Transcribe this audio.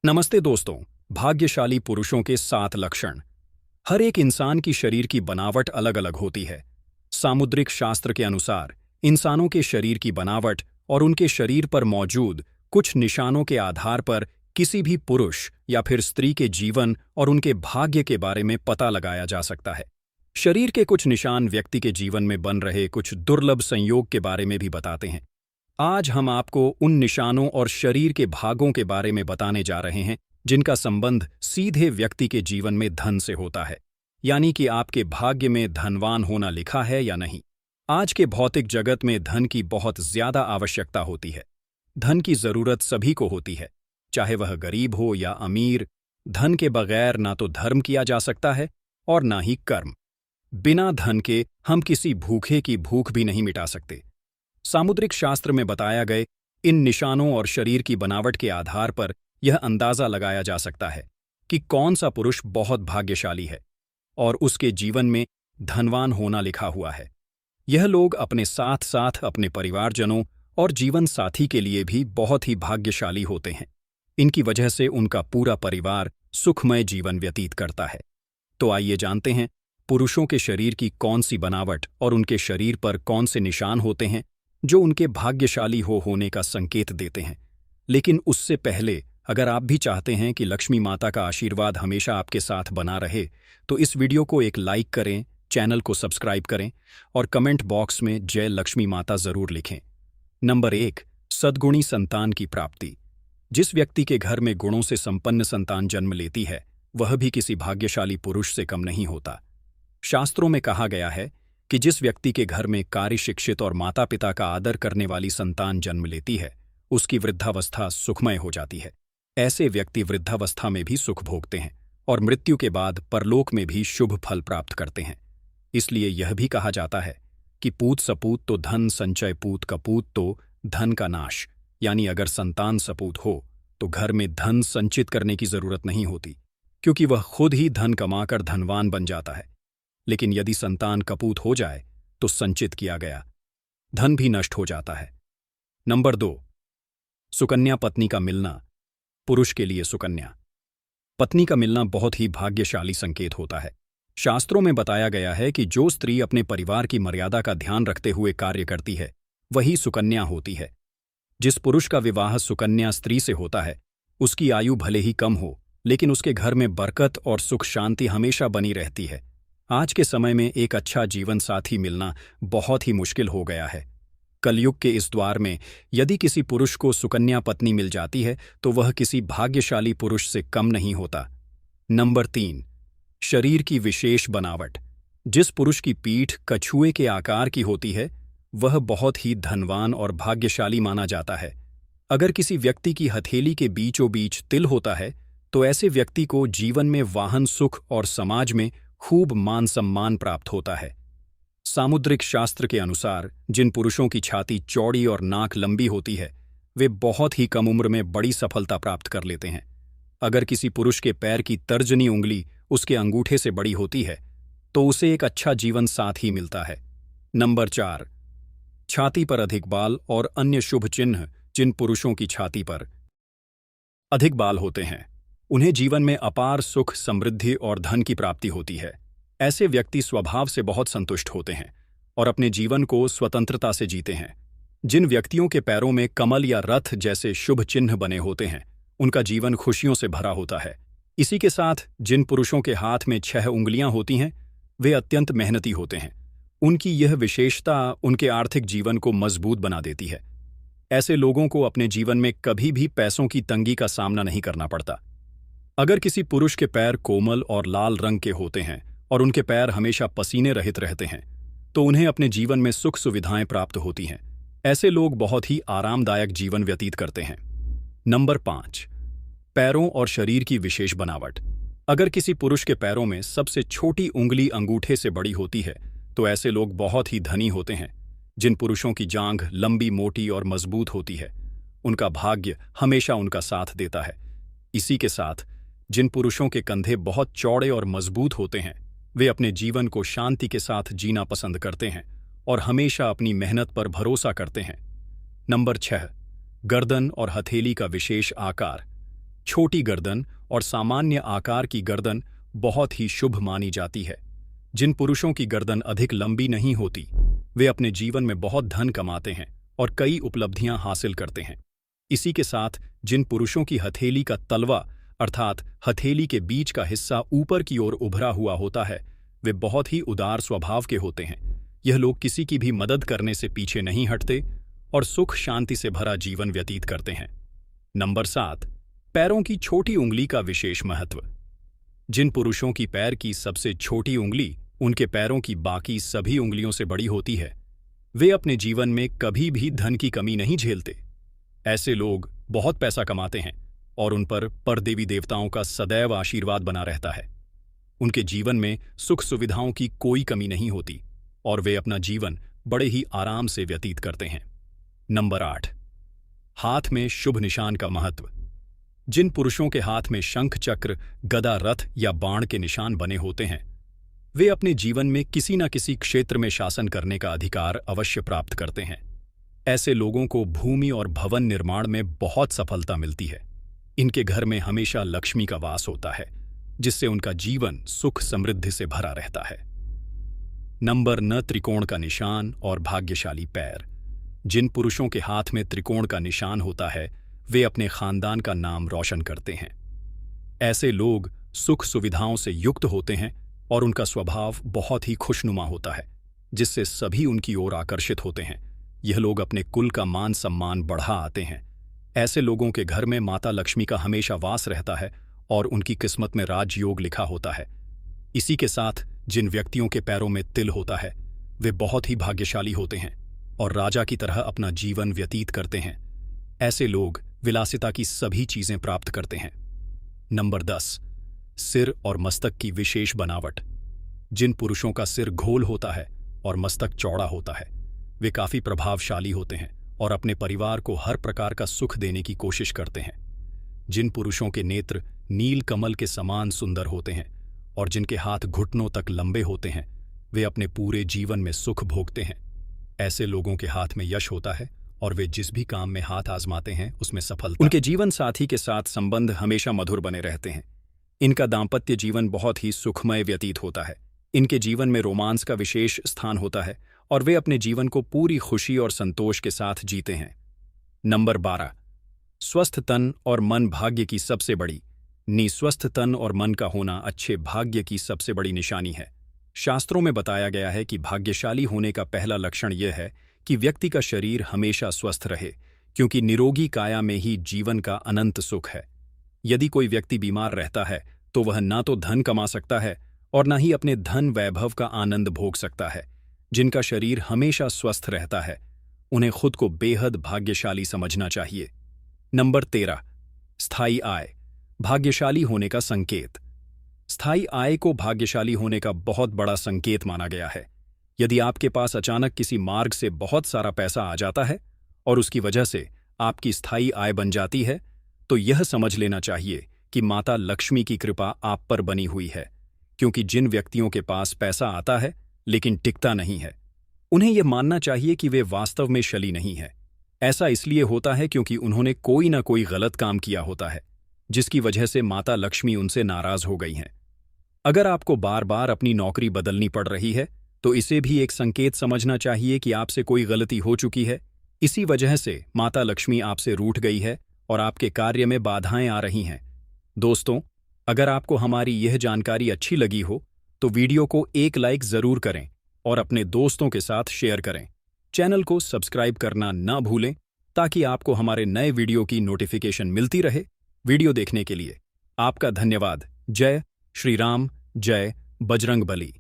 नमस्ते दोस्तों। भाग्यशाली पुरुषों के 7 लक्षण। हर एक इंसान की शरीर की बनावट अलग अलग होती है। सामुद्रिक शास्त्र के अनुसार इंसानों के शरीर की बनावट और उनके शरीर पर मौजूद कुछ निशानों के आधार पर किसी भी पुरुष या फिर स्त्री के जीवन और उनके भाग्य के बारे में पता लगाया जा सकता है। शरीर के कुछ निशान व्यक्ति के जीवन में बन रहे कुछ दुर्लभ संयोग के बारे में भी बताते हैं। आज हम आपको उन निशानों और शरीर के भागों के बारे में बताने जा रहे हैं जिनका संबंध सीधे व्यक्ति के जीवन में धन से होता है, यानी कि आपके भाग्य में धनवान होना लिखा है या नहीं। आज के भौतिक जगत में धन की बहुत ज्यादा आवश्यकता होती है। धन की जरूरत सभी को होती है, चाहे वह गरीब हो या अमीर। धन के बगैर ना तो धर्म किया जा सकता है और ना ही कर्म। बिना धन के हम किसी भूखे की भूख भी नहीं मिटा सकते। सामुद्रिक शास्त्र में बताया गए इन निशानों और शरीर की बनावट के आधार पर यह अंदाजा लगाया जा सकता है कि कौन सा पुरुष बहुत भाग्यशाली है और उसके जीवन में धनवान होना लिखा हुआ है। यह लोग अपने साथ साथ अपने परिवारजनों और जीवन साथी के लिए भी बहुत ही भाग्यशाली होते हैं। इनकी वजह से उनका पूरा परिवार सुखमय जीवन व्यतीत करता है। तो आइए जानते हैं पुरुषों के शरीर की कौन सी बनावट और उनके शरीर पर कौन से निशान होते हैं जो उनके भाग्यशाली होने का संकेत देते हैं। लेकिन उससे पहले अगर आप भी चाहते हैं कि लक्ष्मी माता का आशीर्वाद हमेशा आपके साथ बना रहे, तो इस वीडियो को एक लाइक करें, चैनल को सब्सक्राइब करें और कमेंट बॉक्स में जय लक्ष्मी माता जरूर लिखें। नंबर 1, सद्गुणी संतान की प्राप्ति। जिस व्यक्ति के घर में गुणों से संपन्न संतान जन्म लेती है, वह भी किसी भाग्यशाली पुरुष से कम नहीं होता। शास्त्रों में कहा गया है कि जिस व्यक्ति के घर में कार्य शिक्षित और माता पिता का आदर करने वाली संतान जन्म लेती है, उसकी वृद्धावस्था सुखमय हो जाती है। ऐसे व्यक्ति वृद्धावस्था में भी सुख भोगते हैं और मृत्यु के बाद परलोक में भी शुभ फल प्राप्त करते हैं। इसलिए यह भी कहा जाता है कि पूत सपूत तो धन संचय, पूत कपूत तो धन का नाश। यानी अगर संतान सपूत हो तो घर में धन संचित करने की जरूरत नहीं होती, क्योंकि वह खुद ही धन कमाकर धनवान बन जाता है। लेकिन यदि संतान कपूत हो जाए तो संचित किया गया धन भी नष्ट हो जाता है। नंबर 2, सुकन्या पत्नी का मिलना। पुरुष के लिए सुकन्या पत्नी का मिलना बहुत ही भाग्यशाली संकेत होता है। शास्त्रों में बताया गया है कि जो स्त्री अपने परिवार की मर्यादा का ध्यान रखते हुए कार्य करती है, वही सुकन्या होती है। जिस पुरुष का विवाह सुकन्या स्त्री से होता है, उसकी आयु भले ही कम हो, लेकिन उसके घर में बरकत और सुख शांति हमेशा बनी रहती है। आज के समय में एक अच्छा जीवन साथी मिलना बहुत ही मुश्किल हो गया है। कलयुग के इस द्वार में यदि किसी पुरुष को सुकन्या पत्नी मिल जाती है तो वह किसी भाग्यशाली पुरुष से कम नहीं होता। नंबर 3, शरीर की विशेष बनावट। जिस पुरुष की पीठ कछुए के आकार की होती है, वह बहुत ही धनवान और भाग्यशाली माना जाता है। अगर किसी व्यक्ति की हथेली के बीचों बीच तिल होता है तो ऐसे व्यक्ति को जीवन में वाहन सुख और समाज में खूब मान सम्मान प्राप्त होता है। सामुद्रिक शास्त्र के अनुसार जिन पुरुषों की छाती चौड़ी और नाक लंबी होती है, वे बहुत ही कम उम्र में बड़ी सफलता प्राप्त कर लेते हैं। अगर किसी पुरुष के पैर की तर्जनी उंगली उसके अंगूठे से बड़ी होती है तो उसे एक अच्छा जीवन साथी मिलता है। नंबर 4, छाती पर अधिक बाल और अन्य शुभ चिन्ह। जिन पुरुषों की छाती पर अधिक बाल होते हैं, उन्हें जीवन में अपार सुख, समृद्धि और धन की प्राप्ति होती है। ऐसे व्यक्ति स्वभाव से बहुत संतुष्ट होते हैं और अपने जीवन को स्वतंत्रता से जीते हैं। जिन व्यक्तियों के पैरों में कमल या रथ जैसे शुभ चिन्ह बने होते हैं, उनका जीवन खुशियों से भरा होता है। इसी के साथ जिन पुरुषों के हाथ में 6 उंगलियां होती हैं, वे अत्यंत मेहनती होते हैं। उनकी यह विशेषता उनके आर्थिक जीवन को मजबूत बना देती है। ऐसे लोगों को अपने जीवन में कभी भी पैसों की तंगी का सामना नहीं करना पड़ता। अगर किसी पुरुष के पैर कोमल और लाल रंग के होते हैं और उनके पैर हमेशा पसीने रहित रहते हैं, तो उन्हें अपने जीवन में सुख सुविधाएं प्राप्त होती हैं। ऐसे लोग बहुत ही आरामदायक जीवन व्यतीत करते हैं। नंबर 5, पैरों और शरीर की विशेष बनावट। अगर किसी पुरुष के पैरों में सबसे छोटी उंगली अंगूठे से बड़ी होती है तो ऐसे लोग बहुत ही धनी होते हैं। जिन पुरुषों की जांघ लंबी, मोटी और मजबूत होती है, उनका भाग्य हमेशा उनका साथ देता है। इसी के साथ जिन पुरुषों के कंधे बहुत चौड़े और मजबूत होते हैं, वे अपने जीवन को शांति के साथ जीना पसंद करते हैं और हमेशा अपनी मेहनत पर भरोसा करते हैं। नंबर 6, गर्दन और हथेली का विशेष आकार। छोटी गर्दन और सामान्य आकार की गर्दन बहुत ही शुभ मानी जाती है। जिन पुरुषों की गर्दन अधिक लंबी नहीं होती, वे अपने जीवन में बहुत धन कमाते हैं और कई उपलब्धियां हासिल करते हैं। इसी के साथ जिन पुरुषों की हथेली का तलवा अर्थात हथेली के बीच का हिस्सा ऊपर की ओर उभरा हुआ होता है, वे बहुत ही उदार स्वभाव के होते हैं। यह लोग किसी की भी मदद करने से पीछे नहीं हटते और सुख शांति से भरा जीवन व्यतीत करते हैं। नंबर 7, पैरों की छोटी उंगली का विशेष महत्व। जिन पुरुषों की पैर की सबसे छोटी उंगली उनके पैरों की बाकी सभी उंगलियों से बड़ी होती है, वे अपने जीवन में कभी भी धन की कमी नहीं झेलते। ऐसे लोग बहुत पैसा कमाते हैं और उन पर देवी देवताओं का सदैव आशीर्वाद बना रहता है। उनके जीवन में सुख सुविधाओं की कोई कमी नहीं होती और वे अपना जीवन बड़े ही आराम से व्यतीत करते हैं। नंबर 8, हाथ में शुभ निशान का महत्व। जिन पुरुषों के हाथ में शंख चक्र गदा रथ या बाण के निशान बने होते हैं, वे अपने जीवन में किसी न किसी क्षेत्र में शासन करने का अधिकार अवश्य प्राप्त करते हैं। ऐसे लोगों को भूमि और भवन निर्माण में बहुत सफलता मिलती है। इनके घर में हमेशा लक्ष्मी का वास होता है, जिससे उनका जीवन सुख समृद्धि से भरा रहता है। नंबर 9, त्रिकोण का निशान और भाग्यशाली पैर। जिन पुरुषों के हाथ में त्रिकोण का निशान होता है, वे अपने खानदान का नाम रोशन करते हैं। ऐसे लोग सुख सुविधाओं से युक्त होते हैं और उनका स्वभाव बहुत ही खुशनुमा होता है, जिससे सभी उनकी ओर आकर्षित होते हैं। यह लोग अपने कुल का मान सम्मान बढ़ा आते हैं। ऐसे लोगों के घर में माता लक्ष्मी का हमेशा वास रहता है और उनकी किस्मत में राजयोग लिखा होता है। इसी के साथ जिन व्यक्तियों के पैरों में तिल होता है, वे बहुत ही भाग्यशाली होते हैं और राजा की तरह अपना जीवन व्यतीत करते हैं। ऐसे लोग विलासिता की सभी चीजें प्राप्त करते हैं। नंबर 10, सिर और मस्तक की विशेष बनावट। जिन पुरुषों का सिर गोल होता है और मस्तक चौड़ा होता है, वे काफी प्रभावशाली होते हैं और अपने परिवार को हर प्रकार का सुख देने की कोशिश करते हैं। जिन पुरुषों के नेत्र नील कमल के समान सुंदर होते हैं और जिनके हाथ घुटनों तक लंबे होते हैं, वे अपने पूरे जीवन में सुख भोगते हैं। ऐसे लोगों के हाथ में यश होता है और वे जिस भी काम में हाथ आजमाते हैं उसमें सफलता। उनके जीवन साथी के साथ संबंध हमेशा मधुर बने रहते हैं। इनका दाम्पत्य जीवन बहुत ही सुखमय व्यतीत होता है। इनके जीवन में रोमांस का विशेष स्थान होता है और वे अपने जीवन को पूरी खुशी और संतोष के साथ जीते हैं। नंबर 12, स्वस्थ तन और मन भाग्य की सबसे बड़ी। स्वस्थ तन और मन का होना अच्छे भाग्य की सबसे बड़ी निशानी है। शास्त्रों में बताया गया है कि भाग्यशाली होने का पहला लक्षण यह है कि व्यक्ति का शरीर हमेशा स्वस्थ रहे, क्योंकि निरोगी काया में ही जीवन का अनंत सुख है। यदि कोई व्यक्ति बीमार रहता है तो वह ना तो धन कमा सकता है और ना ही अपने धन वैभव का आनंद भोग सकता है। जिनका शरीर हमेशा स्वस्थ रहता है, उन्हें खुद को बेहद भाग्यशाली समझना चाहिए। नंबर 13, स्थायी आय, भाग्यशाली होने का संकेत। स्थायी आय को भाग्यशाली होने का बहुत बड़ा संकेत माना गया है। यदि आपके पास अचानक किसी मार्ग से बहुत सारा पैसा आ जाता है और उसकी वजह से आपकी स्थायी आय बन जाती है, तो यह समझ लेना चाहिए कि माता लक्ष्मी की कृपा आप पर बनी हुई है। क्योंकि जिन व्यक्तियों के पास पैसा आता है लेकिन टिकता नहीं है, उन्हें यह मानना चाहिए कि वे वास्तव में शली नहीं है। ऐसा इसलिए होता है क्योंकि उन्होंने कोई ना कोई गलत काम किया होता है, जिसकी वजह से माता लक्ष्मी उनसे नाराज हो गई हैं। अगर आपको बार बार अपनी नौकरी बदलनी पड़ रही है, तो इसे भी एक संकेत समझना चाहिए कि आपसे कोई गलती हो चुकी है। इसी वजह से माता लक्ष्मी आपसे रूठ गई है और आपके कार्य में बाधाएं आ रही हैं। दोस्तों, अगर आपको हमारी यह जानकारी अच्छी लगी हो तो वीडियो को एक लाइक जरूर करें और अपने दोस्तों के साथ शेयर करें। चैनल को सब्सक्राइब करना ना भूलें ताकि आपको हमारे नए वीडियो की नोटिफिकेशन मिलती रहे। वीडियो देखने के लिए आपका धन्यवाद। जय श्री राम, जय बजरंगबली।